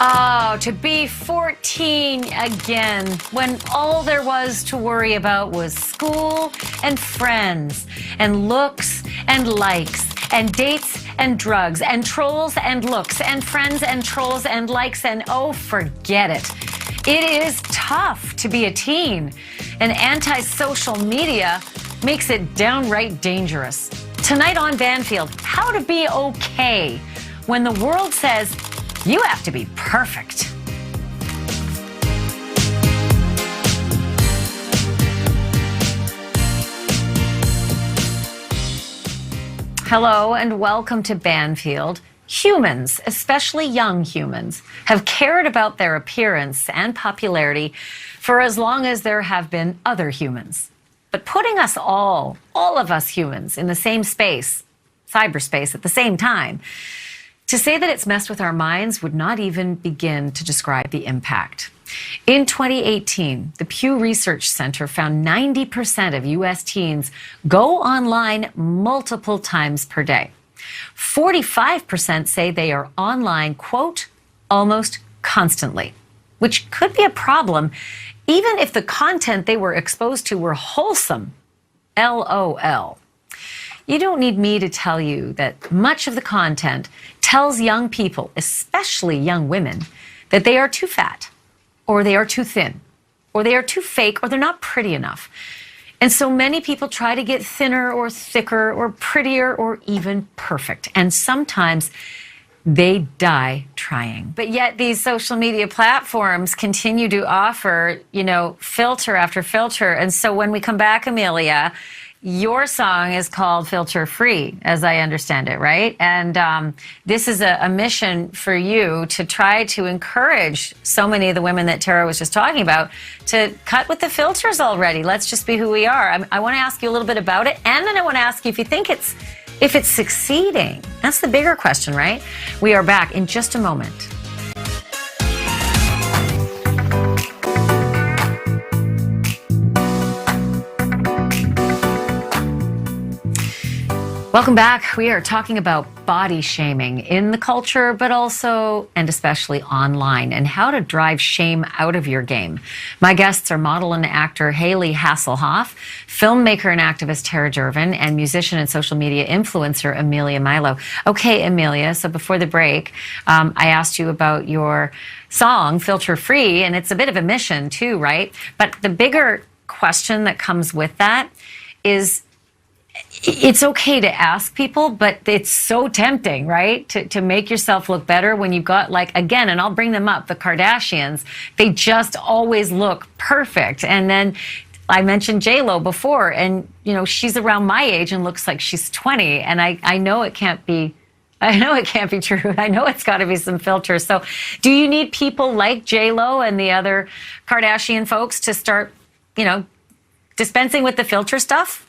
Oh, to be 14 again, when all there was to worry about was school and friends and looks and likes and dates and drugs and trolls and looks and friends and trolls and likes and oh, forget it. It is tough to be a teen, and anti-social media makes it downright dangerous. Tonight on Banfield, how to be okay when the world says you have to be perfect. Hello and welcome to Banfield. Humans, especially young humans, have cared about their appearance and popularity for as long as there have been other humans. But putting us all of us humans, in the same space, cyberspace, at the same time, to say that it's messed with our minds would not even begin to describe the impact. In 2018, the Pew Research Center found 90% of U.S. teens go online multiple times per day. 45% say they are online, quote, almost constantly, which could be a problem even if the content they were exposed to were wholesome. LOL. You don't need me to tell you that much of the content tells young people, especially young women, that they are too fat, or they are too thin, or they are too fake, or they're not pretty enough. And so many people try to get thinner or thicker or prettier or even perfect. And sometimes they die trying. But yet these social media platforms continue to offer, filter after filter. And so when we come back, Amelia, your song is called Filter Free, as I understand it, right? And this is a mission for you to try to encourage so many of the women that Tara was just talking about to cut with the filters already. Let's just be who we are. I want to ask you a little bit about it, and then I want to ask you if you think if it's succeeding. That's the bigger question, right? We are back in just a moment. Welcome back. We are talking about body shaming in the culture, but also and especially online, and how to drive shame out of your game. My guests are model and actor Haley Hasselhoff, filmmaker and activist Tara Dervin, and musician and social media influencer Amelia Milo. Okay, Amelia, so before the break, I asked you about your song, Filter Free, and it's a bit of a mission too, right? But the bigger question that comes with that is, it's okay to ask people, but it's so tempting, right? To make yourself look better when you've got, again, and I'll bring them up, the Kardashians, they just always look perfect. And then I mentioned J-Lo before, and, she's around my age and looks like she's 20. And I know it can't be, true. I know it's got to be some filters. So do you need people like J-Lo and the other Kardashian folks to start, dispensing with the filter stuff?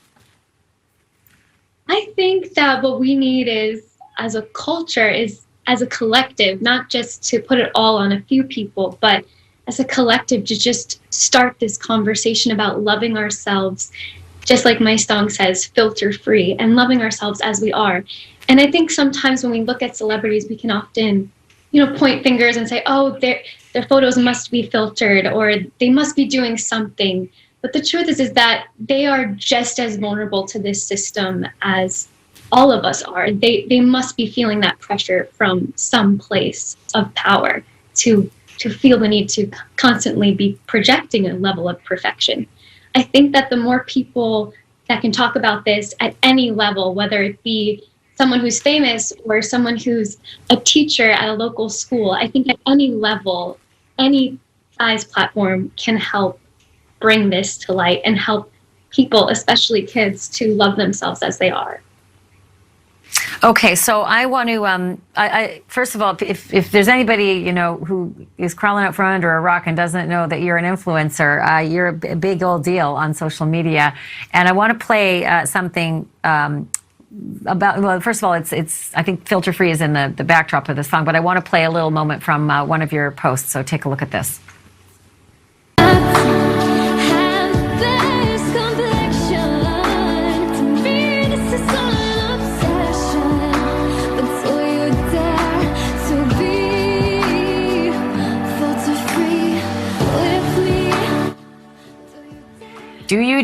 I think that what we need is, as a culture, is as a collective, not just to put it all on a few people, but as a collective to just start this conversation about loving ourselves, just like my song says, filter free, and loving ourselves as we are. And I think sometimes when we look at celebrities, we can often, point fingers and say, oh, their photos must be filtered, or they must be doing something. But the truth is that they are just as vulnerable to this system as all of us are. They must be feeling that pressure from some place of power to feel the need to constantly be projecting a level of perfection. I think that the more people that can talk about this at any level, whether it be someone who's famous or someone who's a teacher at a local school, I think at any level, any size platform can help bring this to light and help people, especially kids, to love themselves as they are. Okay, so I want to, first of all, if there's anybody, who is crawling out from under a rock and doesn't know that you're an influencer, you're a big old deal on social media. And I want to play something about, well, first of all, it's I think Filter Free is in the backdrop of the song, but I want to play a little moment from one of your posts. So take a look at this.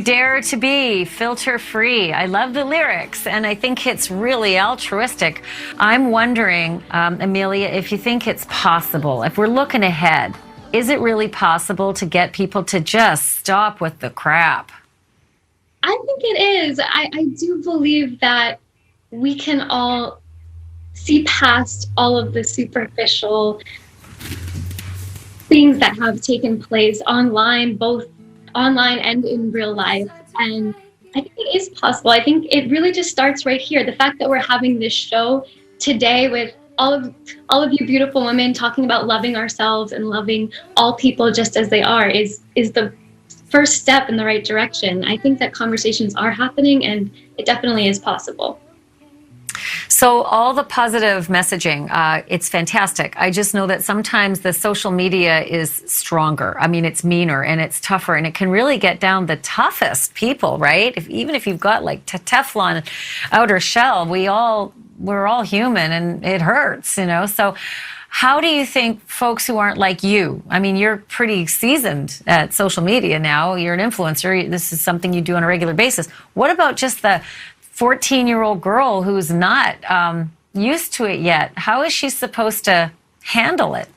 dare to be filter free. I love the lyrics, and I think it's really altruistic. I'm wondering, Amelia, if you think it's possible, if we're looking ahead, is it really possible to get people to just stop with the crap? I think it is. I do believe that we can all see past all of the superficial things that have taken place online, both online and in real life. And I think it is possible. I think it really just starts right here. The fact that we're having this show today with all of you beautiful women talking about loving ourselves and loving all people just as they are is the first step in the right direction. I think that conversations are happening, and it definitely is possible. So all the positive messaging, it's fantastic. I just know that sometimes the social media is stronger. I mean, it's meaner and it's tougher, and it can really get down the toughest people, right? Even if you've got like Teflon outer shell, we're all human, and it hurts, you know? So how do you think folks who aren't like you, I mean, you're pretty seasoned at social media now, you're an influencer, this is something you do on a regular basis. What about just the 14-year-old girl who's not used to it yet? How is she supposed to handle it?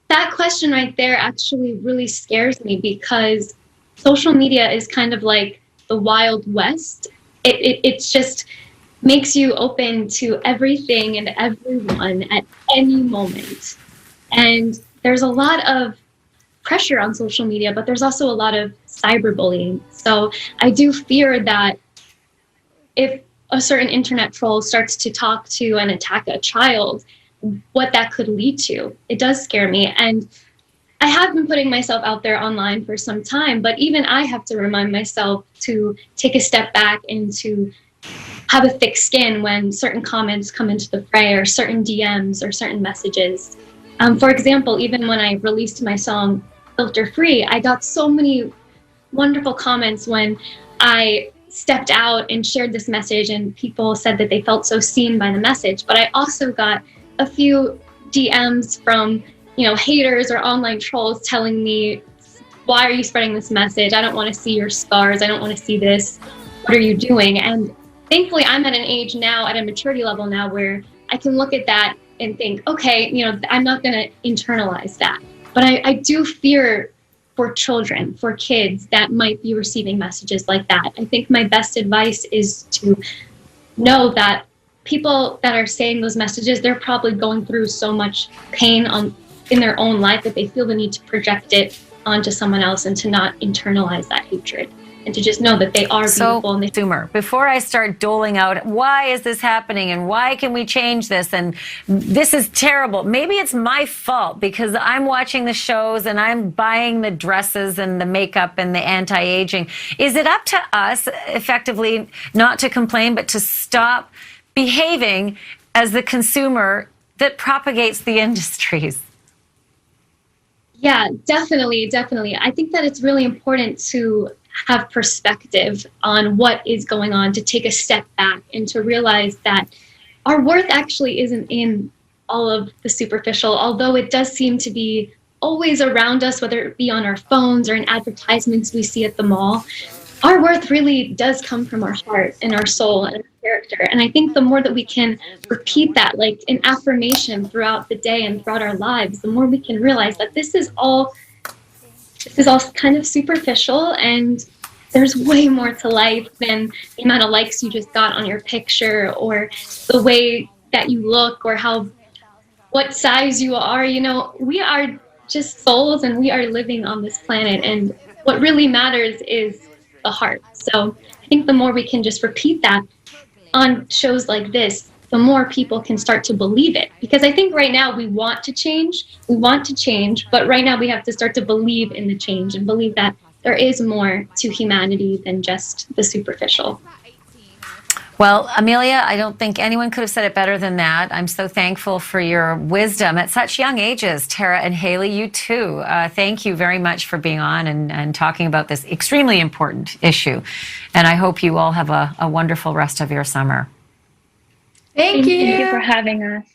That question right there actually really scares me, because social media is kind of like the Wild West. It's just makes you open to everything and everyone at any moment. And there's a lot of pressure on social media, but there's also a lot of cyberbullying. So I do fear that if a certain internet troll starts to talk to and attack a child, what that could lead to. It does scare me. And I have been putting myself out there online for some time, but even I have to remind myself to take a step back and to have a thick skin when certain comments come into the fray, or certain DMs or certain messages. For example, even when I released my song Filter Free, I got so many wonderful comments when I stepped out and shared this message, and people said that they felt so seen by the message. But I also got a few DMs from, haters or online trolls telling me, why are you spreading this message? I don't want to see your scars. I don't want to see this. What are you doing? And thankfully, I'm at an age now, at a maturity level now, where I can look at that and think, okay, I'm not going to internalize that. But I do fear for children, for kids that might be receiving messages like that. I think my best advice is to know that people that are saying those messages, they're probably going through so much pain in their own life that they feel the need to project it onto someone else, and to not internalize that hatred, and to just know that they are beautiful. And Sumer, before I start doling out, why is this happening and why can we change this and this is terrible, maybe it's my fault because I'm watching the shows and I'm buying the dresses and the makeup and the anti-aging. Is it up to us, effectively, not to complain, but to stop behaving as the consumer that propagates the industries? Yeah, definitely. I think that it's really important to have perspective on what is going on, to take a step back and to realize that our worth actually isn't in all of the superficial, although it does seem to be always around us, whether it be on our phones or in advertisements we see at the mall. Our worth really does come from our heart and our soul and our character. And I think the more that we can repeat that, like an affirmation throughout the day and throughout our lives, the more we can realize that this is all kind of superficial, and there's way more to life than the amount of likes you just got on your picture, or the way that you look, or what size you are. We are just souls, and we are living on this planet, and what really matters is the heart. So I think the more we can just repeat that on shows like this, the more people can start to believe it. Because I think right now we want to change, but right now we have to start to believe in the change and believe that there is more to humanity than just the superficial. Well, Amelia, I don't think anyone could have said it better than that. I'm so thankful for your wisdom at such young ages. Tara and Haley, you too. Thank you very much for being on and talking about this extremely important issue. And I hope you all have a wonderful rest of your summer. Thank you. Thank you for having us.